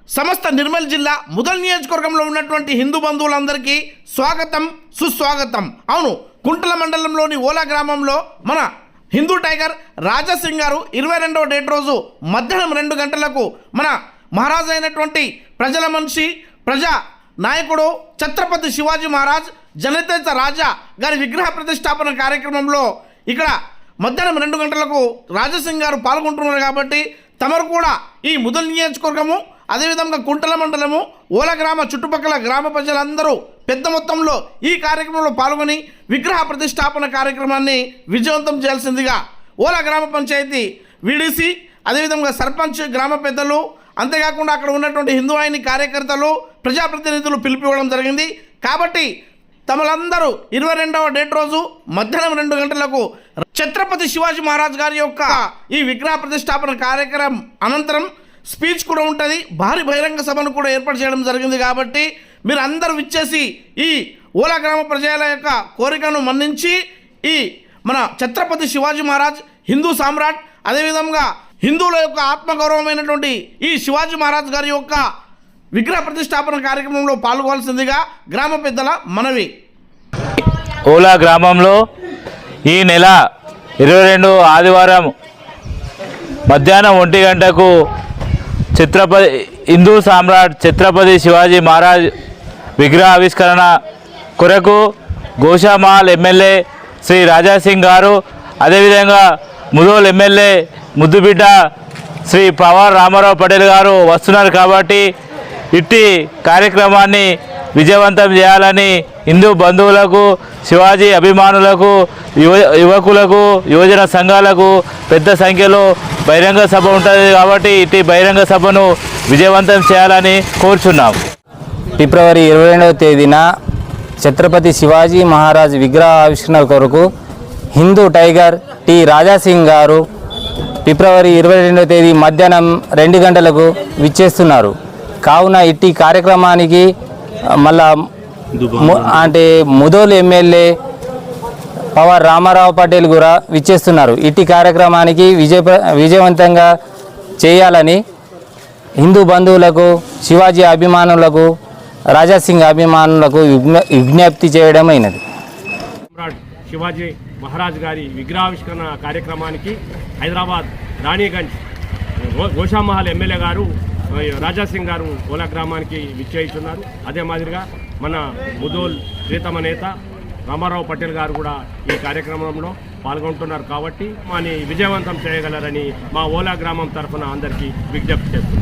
సమస్త నిర్మల్ జిల్లా ముదల్ నియోజకవర్గంలో ఉన్నటువంటి హిందూ బంధువులందరికీ స్వాగతం సుస్వాగతం. అవును, కుంటల మండలంలోని ఓలా గ్రామంలో మన హిందూ టైగర్ రాజా సింగ్ గారు 22వ డేట్ రోజు మధ్యాహ్నం 2 గంటలకు మన మహారాజు అయినటువంటి ప్రజల మనిషి ప్రజా నాయకుడు ఛత్రపతి శివాజీ మహారాజ్ జనతేజ రాజా గారి విగ్రహ ప్రతిష్టాపన కార్యక్రమంలో ఇక్కడ మధ్యాహ్నం 2 గంటలకు రాజాసింగ్ గారు పాల్గొంటున్నారు. కాబట్టి తమరు కూడా ఈ ముదల్ నియోజకవర్గము అదేవిధంగా కుంటల మండలము ఓల గ్రామ చుట్టుపక్కల గ్రామ ప్రజలందరూ పెద్ద మొత్తంలో ఈ కార్యక్రమంలో పాల్గొని విగ్రహ ప్రతిష్టాపన కార్యక్రమాన్ని విజయవంతం చేయాల్సిందిగా ఓల గ్రామ పంచాయతీ వీడీసీ అదేవిధంగా సర్పంచ్ గ్రామ పెద్దలు అంతేకాకుండా అక్కడ ఉన్నటువంటి హిందూ వాహిని కార్యకర్తలు ప్రజాప్రతినిధులు పిలిపివ్వడం జరిగింది. కాబట్టి తమలందరూ 22వ డేట్ రోజు మధ్యాహ్నం 2 గంటలకు ఛత్రపతి శివాజీ మహారాజ్ గారి యొక్క ఈ విగ్రహ ప్రతిష్టాపన కార్యక్రమం అనంతరం స్పీచ్ కూడా ఉంటుంది. భారీ బహిరంగ సభను కూడా ఏర్పాటు చేయడం జరిగింది. కాబట్టి మీరు అందరూ విచ్చేసి ఈ ఓలా గ్రామ ప్రజల యొక్క కోరికను మన్నించి ఈ మన ఛత్రపతి శివాజీ మహారాజ్ హిందూ సామ్రాట్ అదేవిధంగా హిందువుల యొక్క ఆత్మగౌరవమైనటువంటి ఈ శివాజీ మహారాజ్ గారి యొక్క విగ్రహ ప్రతిష్టాపన కార్యక్రమంలో పాల్గొవాల్సిందిగా గ్రామ పెద్దల మనవి. ఓలా గ్రామంలో ఈ నెల 22 ఆదివారం మధ్యాహ్నం 1 గంటకు హిందూ సామ్రాట్ ఛత్రపతి శివాజీ మహారాజ్ విగ్రహ ఆవిష్కరణ కొరకు గోషామహల్ ఎమ్మెల్యే శ్రీ రాజాసింగ్ గారు అదేవిధంగా ముదోల్ ఎమ్మెల్యే ముద్దుబిడ్డ శ్రీ పవార్ రామారావు పటేల్ గారు వస్తున్నారు. కాబట్టి ఇట్టి కార్యక్రమాన్ని విజయవంతం చేయాలని హిందూ బంధువులకు శివాజీ అభిమానులకు యువకులకు యువజన సంఘాలకు పెద్ద సంఖ్యలో బహిరంగ సభ ఉంటుంది. కాబట్టి ఇట్టి బహిరంగ సభను విజయవంతం చేయాలని కోరుచున్నాం. ఫిబ్రవరి 22వ తేదీన ఛత్రపతి శివాజీ మహారాజ్ విగ్రహ ఆవిష్కరణ కొరకు హిందూ టైగర్ టి రాజాసింగ్ గారు ఫిబ్రవరి 22వ తేదీ మధ్యాహ్నం 2 గంటలకు విచ్చేస్తున్నారు. కావున ఇట్టి కార్యక్రమానికి మళ్ళా అంటే ముదోల్ ఎమ్మెల్యే పవార్ రామారావు పటేల్ కూడా విచ్చేస్తున్నారు. ఇట్టి కార్యక్రమానికి విజయవంతంగా చేయాలని హిందూ బంధువులకు శివాజీ అభిమానులకు రాజాసింగ్ అభిమానులకు విజ్ఞప్తి చేయడమైనది. శివాజీ మహారాజ్ గారి విగ్రహావిష్కరణ కార్యక్రమానికి హైదరాబాద్ రాణిగంజ్ గోషామహల్ ఎమ్మెల్యే గారు రాజాసింగ్ గారు ఓలా గ్రామానికి విచ్చేస్తున్నారు. అదే మాదిరిగా మన ముదోల్ ప్రీతమ నేత రామారావు పటేల్ గారు కూడా ఈ కార్యక్రమంలో పాల్గొంటున్నారు. కాబట్టి మాని విజయవంతం చేయగలరని మా ఓలా గ్రామం తరఫున అందరికీ విజ్ఞప్తి చేస్తున్నారు.